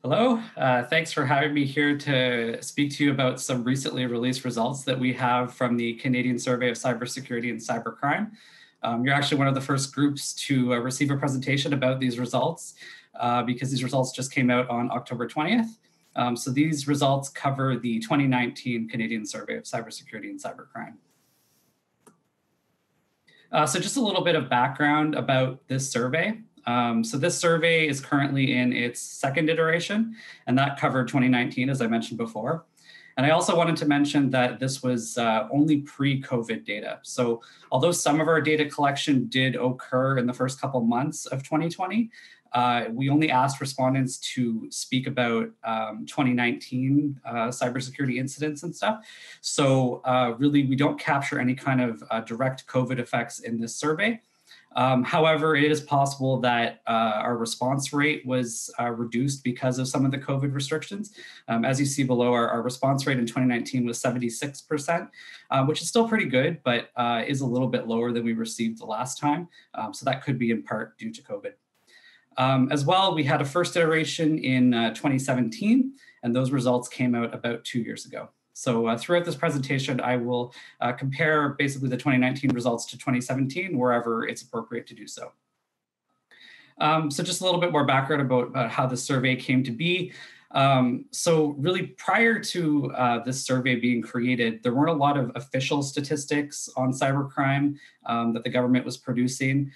Hello, thanks for having me here to speak to you about some recently released results that we have from the Canadian Survey of Cybersecurity and Cybercrime. You're actually one of the first groups to receive a presentation about these results because these results just came out on October 20th. So these results cover the 2019 Canadian Survey of Cybersecurity and Cybercrime. So just a little bit of background about this survey. So this survey is currently in its second iteration, and that covered 2019, as I mentioned before. And I also wanted to mention that this was only pre-COVID data. So although some of our data collection did occur in the first couple months of 2020, we only asked respondents to speak about 2019 cybersecurity incidents and stuff. So really, we don't capture any kind of direct COVID effects in this survey. However, it is possible that our response rate was reduced because of some of the COVID restrictions. As you see below, our response rate in 2019 was 76%, which is still pretty good, but is a little bit lower than we received the last time. So that could be in part due to COVID. As well, we had a first iteration in 2017, and those results came out about 2 years ago. So throughout this presentation, I will compare basically the 2019 results to 2017, wherever it's appropriate to do so. So just a little bit more background about how the survey came to be. So really prior to this survey being created, there weren't a lot of official statistics on cybercrime that the government was producing,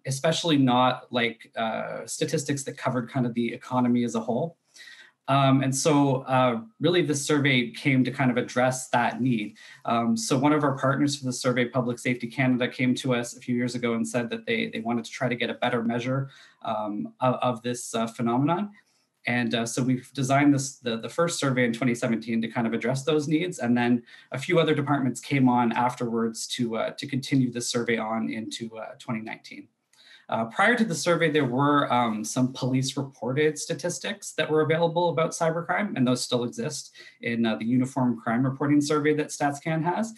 especially not like statistics that covered kind of the economy as a whole. And so really this survey came to kind of address that need. So one of our partners for the survey, Public Safety Canada, came to us a few years ago and said that they wanted to try to get a better measure of this phenomenon. And so we've designed the first survey in 2017 to kind of address those needs. And then a few other departments came on afterwards to continue the survey on into 2019. Prior to the survey, there were some police reported statistics that were available about cybercrime, and those still exist in the Uniform Crime Reporting Survey that StatsCan has.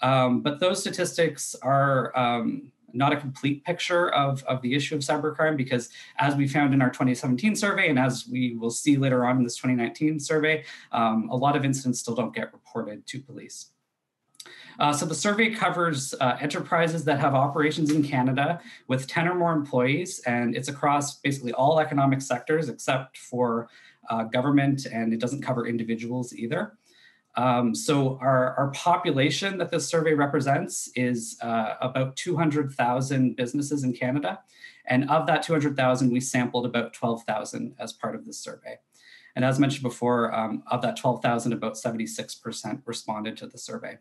But those statistics are not a complete picture of the issue of cybercrime, because as we found in our 2017 survey, and as we will see later on in this 2019 survey, a lot of incidents still don't get reported to police. So the survey covers enterprises that have operations in Canada with 10 or more employees, and it's across basically all economic sectors except for government, and it doesn't cover individuals either. So our population that this survey represents is about 200,000 businesses in Canada. And of that 200,000, we sampled about 12,000 as part of this survey. And as mentioned before, of that 12,000, about 76% responded to the survey.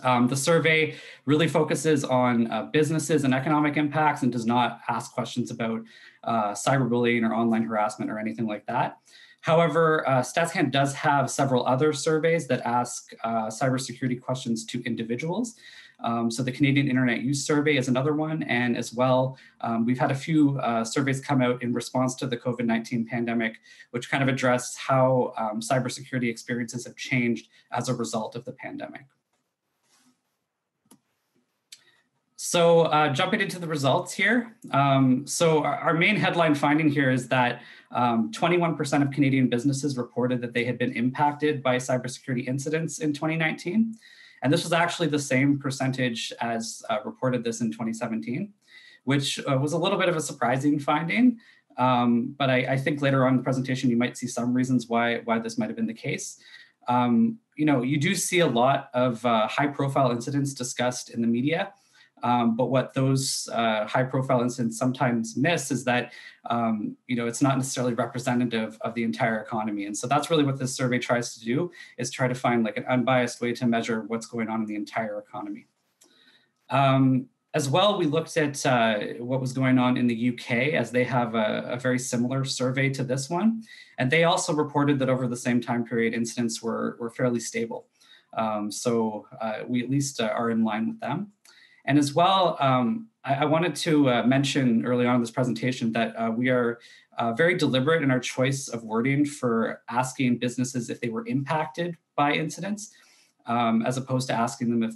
The survey really focuses on businesses and economic impacts and does not ask questions about cyberbullying or online harassment or anything like that. However, StatsCan does have several other surveys that ask cybersecurity questions to individuals. So the Canadian Internet Use Survey is another one. And as well, we've had a few surveys come out in response to the COVID-19 pandemic, which kind of address how cybersecurity experiences have changed as a result of the pandemic. So jumping into the results here. So our main headline finding here is that 21% of Canadian businesses reported that they had been impacted by cybersecurity incidents in 2019. And this was actually the same percentage as reported this in 2017, which was a little bit of a surprising finding. But I think later on in the presentation, you might see some reasons why this might have been the case. You do see a lot of high profile incidents discussed in the media. But what those high-profile incidents sometimes miss is that, it's not necessarily representative of the entire economy. And so that's really what this survey tries to do, is try to find like an unbiased way to measure what's going on in the entire economy. As well, we looked at what was going on in the UK, as they have a very similar survey to this one. And they also reported that over the same time period, incidents were fairly stable. So we at least are in line with them. And as well, I wanted to mention early on in this presentation that we are very deliberate in our choice of wording for asking businesses if they were impacted by incidents, as opposed to asking them if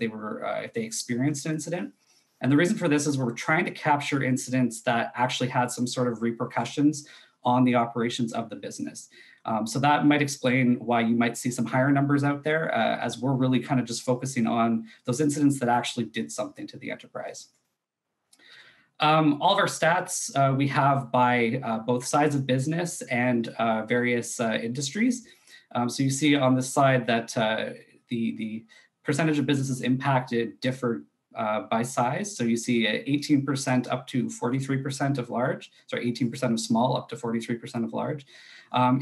they experienced an incident. And the reason for this is we're trying to capture incidents that actually had some sort of repercussions on the operations of the business. So that might explain why you might see some higher numbers out there, as we're really kind of just focusing on those incidents that actually did something to the enterprise. All of our stats we have by both sides of business and various industries. So you see on this slide that the percentage of businesses impacted differed by size. So you see 18% up to 43% of large, sorry, 18% of small up to 43% of large.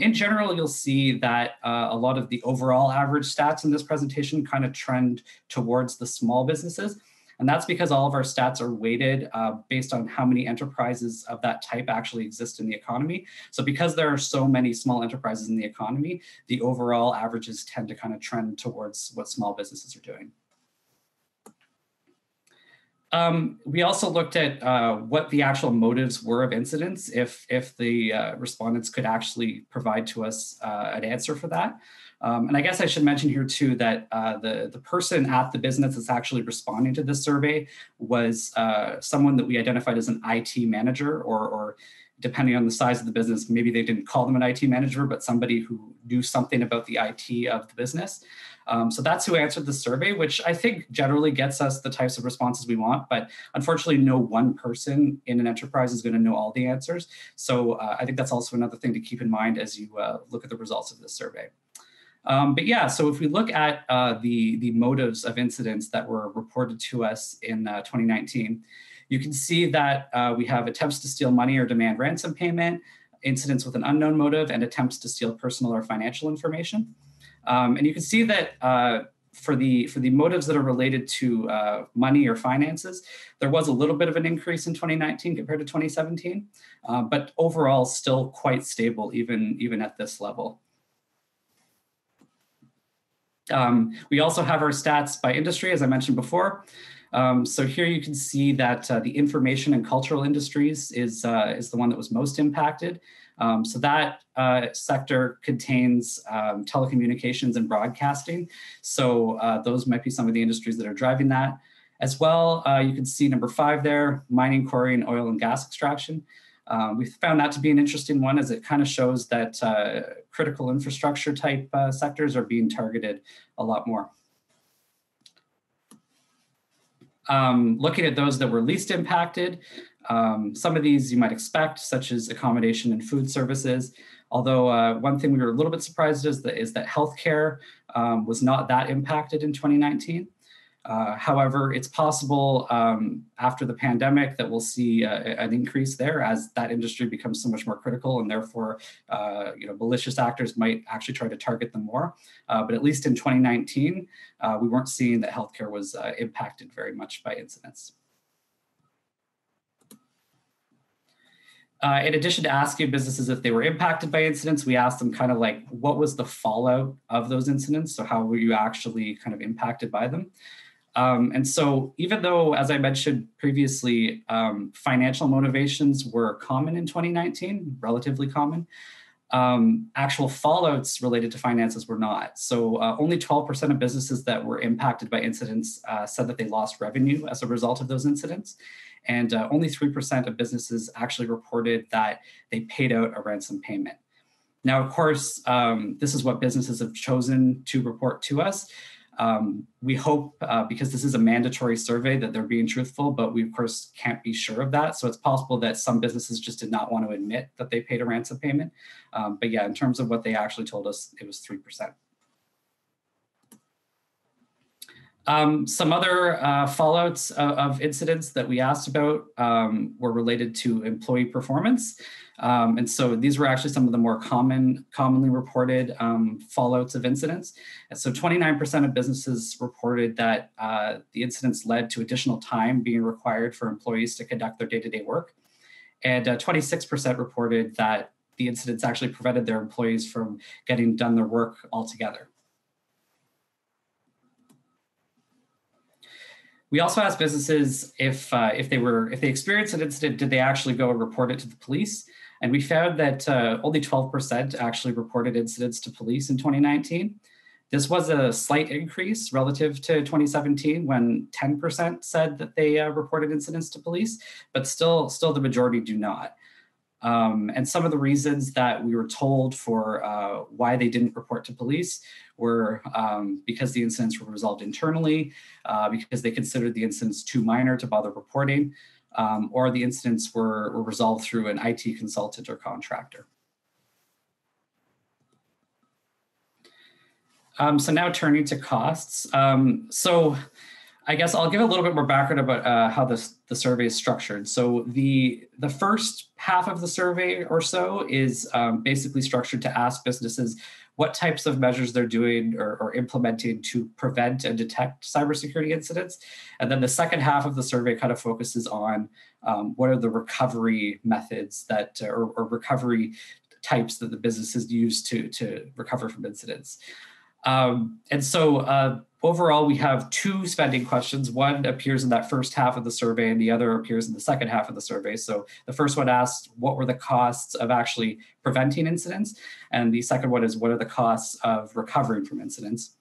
In general, you'll see that a lot of the overall average stats in this presentation kind of trend towards the small businesses. And that's because all of our stats are weighted based on how many enterprises of that type actually exist in the economy. So because there are so many small enterprises in the economy, the overall averages tend to kind of trend towards what small businesses are doing. We also looked at what the actual motives were of incidents, if the respondents could actually provide to us an answer for that. And I guess I should mention here too that the person at the business that's actually responding to this survey was someone that we identified as an IT manager, or depending on the size of the business, maybe they didn't call them an IT manager, but somebody who knew something about the IT of the business. So that's who answered the survey, which I think generally gets us the types of responses we want. But unfortunately, no one person in an enterprise is going to know all the answers. So I think that's also another thing to keep in mind as you look at the results of this survey. But yeah, so if we look at the motives of incidents that were reported to us in 2019, you can see that we have attempts to steal money or demand ransom payment, incidents with an unknown motive, and attempts to steal personal or financial information. And you can see that for the motives that are related to money or finances, there was a little bit of an increase in 2019 compared to 2017, but overall still quite stable even at this level. We also have our stats by industry, as I mentioned before. So here you can see that the information and cultural industries is the one that was most impacted. So that sector contains telecommunications and broadcasting. So those might be some of the industries that are driving that. As well, you can see number 5 there, mining, quarrying, oil and gas extraction. We found that to be an interesting one, as it kind of shows that critical infrastructure type sectors are being targeted a lot more. Looking at those that were least impacted, some of these you might expect, such as accommodation and food services. Although one thing we were a little bit surprised is that healthcare was not that impacted in 2019. However, it's possible after the pandemic that we'll see an increase there as that industry becomes so much more critical, and therefore, malicious actors might actually try to target them more. But at least in 2019, we weren't seeing that healthcare was impacted very much by incidents. In addition to asking businesses if they were impacted by incidents, we asked them kind of like, what was the fallout of those incidents? So how were you actually kind of impacted by them? And so even though, as I mentioned previously, financial motivations were common in 2019, relatively common, actual fallouts related to finances were not. So only 12% of businesses that were impacted by incidents said that they lost revenue as a result of those incidents. And only 3% of businesses actually reported that they paid out a ransom payment. Now, of course, this is what businesses have chosen to report to us. We hope, because this is a mandatory survey, that they're being truthful, but we, of course, can't be sure of that. So it's possible that some businesses just did not want to admit that they paid a ransom payment. But yeah, in terms of what they actually told us, it was 3%. Some other fallouts of incidents that we asked about were related to employee performance. And so these were actually some of the more commonly reported fallouts of incidents. And so 29% of businesses reported that the incidents led to additional time being required for employees to conduct their day-to-day work. And 26% reported that the incidents actually prevented their employees from getting done their work altogether. We also asked businesses if they experienced an incident, did they actually go and report it to the police? And we found that only 12% actually reported incidents to police in 2019. This was a slight increase relative to 2017, when 10% said that they reported incidents to police, but still the majority do not. And some of the reasons that we were told for why they didn't report to police were because the incidents were resolved internally, because they considered the incidents too minor to bother reporting, or the incidents were resolved through an IT consultant or contractor. So now turning to costs. So I guess I'll give a little bit more background about how the survey is structured. So the first half of the survey or so is basically structured to ask businesses what types of measures they're doing or implementing to prevent and detect cybersecurity incidents. And then the second half of the survey kind of focuses on what are the recovery methods that or recovery types that the businesses use to recover from incidents. And so overall, we have two spending questions. One appears in that first half of the survey and the other appears in the second half of the survey. So the first one asks, what were the costs of actually preventing incidents? And the second one is, what are the costs of recovering from incidents?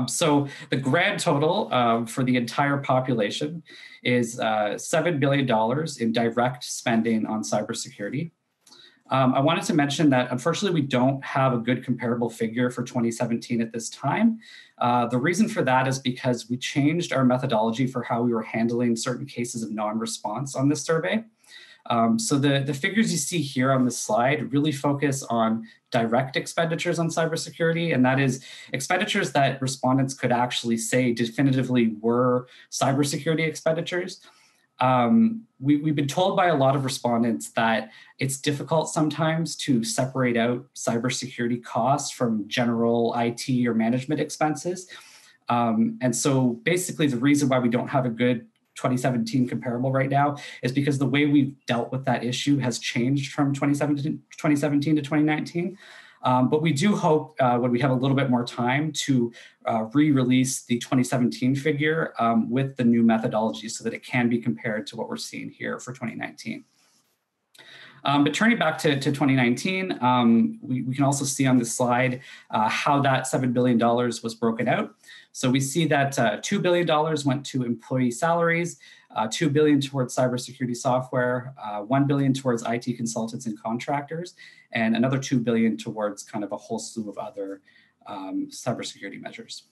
So the grand total for the entire population is $7 billion in direct spending on cybersecurity. I wanted to mention that, unfortunately, we don't have a good comparable figure for 2017 at this time. The reason for that is because we changed our methodology for how we were handling certain cases of non-response on this survey. So the figures you see here on this slide really focus on direct expenditures on cybersecurity, and that is expenditures that respondents could actually say definitively were cybersecurity expenditures. We've been told by a lot of respondents that it's difficult sometimes to separate out cybersecurity costs from general IT or management expenses. And so basically the reason why we don't have a good 2017 comparable right now is because the way we've dealt with that issue has changed from 2017 to 2019. But we do hope when we have a little bit more time to re-release the 2017 figure with the new methodology so that it can be compared to what we're seeing here for 2019. But turning back to 2019, we can also see on this slide how that $7 billion was broken out. So we see that $2 billion went to employee salaries, $2 billion towards cybersecurity software, $1 billion towards IT consultants and contractors, and another $2 billion towards kind of a whole slew of other cybersecurity measures.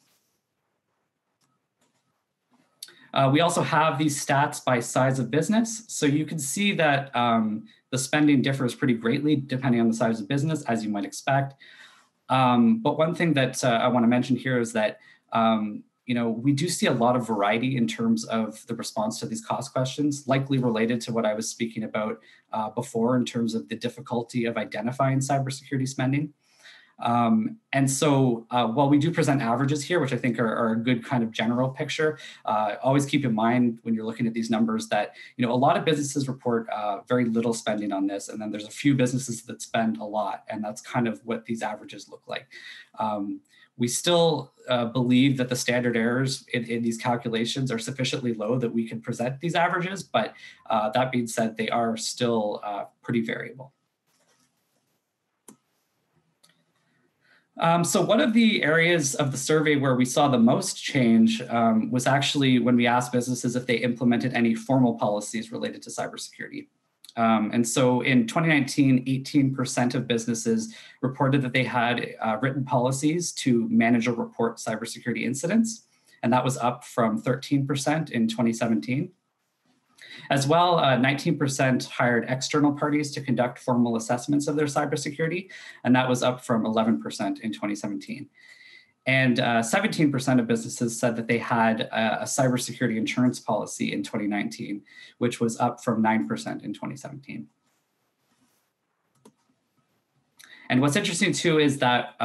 We also have these stats by size of business. So you can see that the spending differs pretty greatly depending on the size of business, as you might expect. But one thing that I want to mention here is that we do see a lot of variety in terms of the response to these cost questions, likely related to what I was speaking about before in terms of the difficulty of identifying cybersecurity spending. And so while we do present averages here, which I think are a good kind of general picture, always keep in mind when you're looking at these numbers that a lot of businesses report very little spending on this, and then there's a few businesses that spend a lot, and that's kind of what these averages look like. We still believe that the standard errors in these calculations are sufficiently low that we can present these averages, but that being said, they are still pretty variable. So one of the areas of the survey where we saw the most change was actually when we asked businesses if they implemented any formal policies related to cybersecurity. And so in 2019, 18% of businesses reported that they had written policies to manage or report cybersecurity incidents, and that was up from 13% in 2017. As well, 19% hired external parties to conduct formal assessments of their cybersecurity, and that was up from 11% in 2017. And 17% of businesses said that they had a cybersecurity insurance policy in 2019, which was up from 9% in 2017. And what's interesting too is that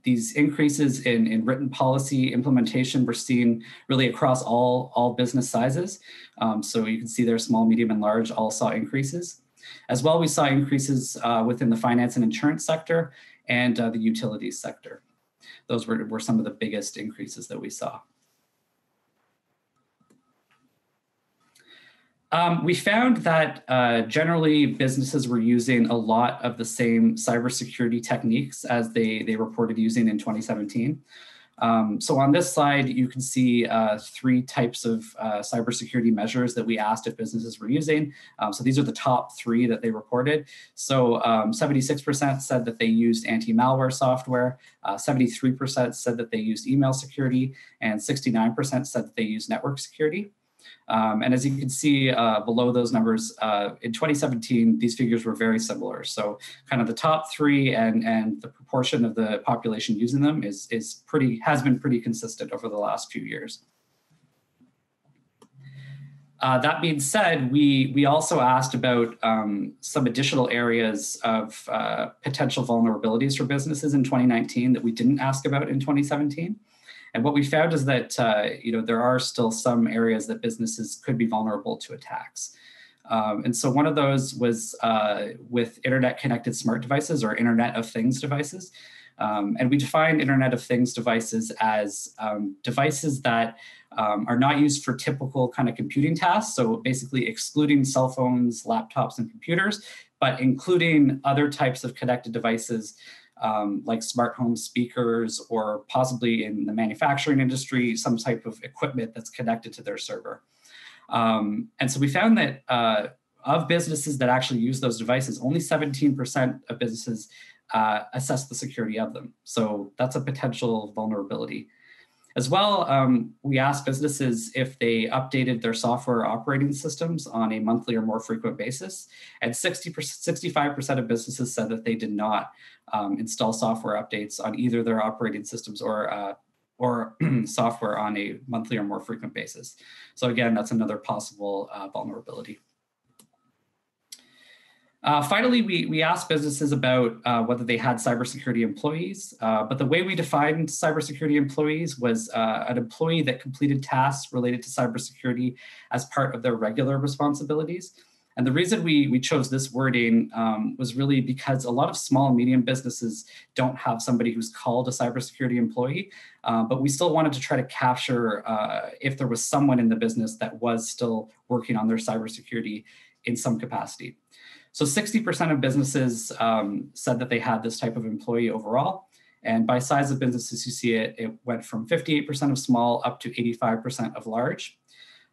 these increases in written policy implementation were seen really across all business sizes. So you can see there small, medium, and large all saw increases. As well, we saw increases within the finance and insurance sector and the utilities sector. Those were some of the biggest increases that we saw. We found that generally businesses were using a lot of the same cybersecurity techniques as they reported using in 2017. So on this slide, you can see 3 types of cybersecurity measures that we asked if businesses were using. So these are the top 3 that they reported. So 76% said that they used anti-malware software, 73% said that they used email security, and 69% said that they used network security. And as you can see below those numbers, in 2017, these figures were very similar. So kind of the top 3 and the proportion of the population using them has been pretty consistent over the last few years. That being said, we also asked about some additional areas of potential vulnerabilities for businesses in 2019 that we didn't ask about in 2017. And what we found is that there are still some areas that businesses could be vulnerable to attacks. And so one of those was with internet-connected smart devices or Internet of Things devices. And we define Internet of Things devices as devices that are not used for typical kind of computing tasks. So basically excluding cell phones, laptops, and computers, but including other types of connected devices like smart home speakers, or possibly in the manufacturing industry, some type of equipment that's connected to their server. And so we found that of businesses that actually use those devices, only 17% of businesses assess the security of them. So that's a potential vulnerability. As well, we asked businesses if they updated their software operating systems on a monthly or more frequent basis. And 65% of businesses said that they did not install software updates on either their operating systems or software on a monthly or more frequent basis. So again, that's another possible vulnerability. Finally, we asked businesses about whether they had cybersecurity employees, but the way we defined cybersecurity employees was an employee that completed tasks related to cybersecurity as part of their regular responsibilities. And the reason we chose this wording was really because a lot of small and medium businesses don't have somebody who's called a cybersecurity employee, but we still wanted to try to capture if there was someone in the business that was still working on their cybersecurity in some capacity. So 60% of businesses said that they had this type of employee overall. And by size of businesses, you see it went from 58% of small up to 85% of large.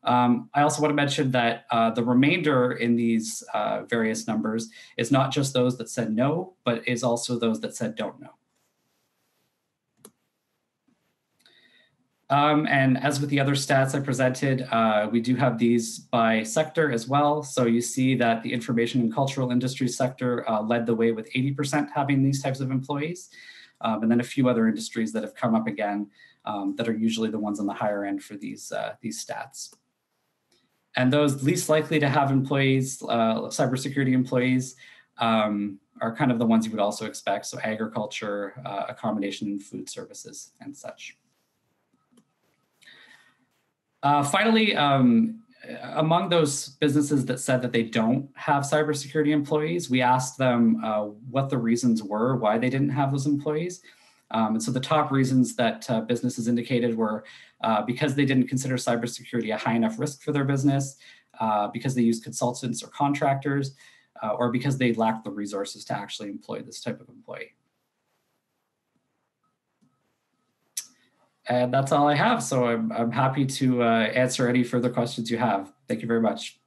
I also want to mention that the remainder in these various numbers is not just those that said no, but is also those that said don't know. And as with the other stats I presented, we do have these by sector as well. So you see that the information and cultural industry sector led the way with 80% having these types of employees. And then a few other industries that have come up again that are usually the ones on the higher end for these stats. And those least likely to have employees, cybersecurity employees, are kind of the ones you would also expect. So agriculture, accommodation, and food services and such. Finally, among those businesses that said that they don't have cybersecurity employees, we asked them what the reasons were why they didn't have those employees. And so the top reasons that businesses indicated were because they didn't consider cybersecurity a high enough risk for their business, because they used consultants or contractors, or because they lacked the resources to actually employ this type of employee. And that's all I have. So I'm happy to answer any further questions you have. Thank you very much.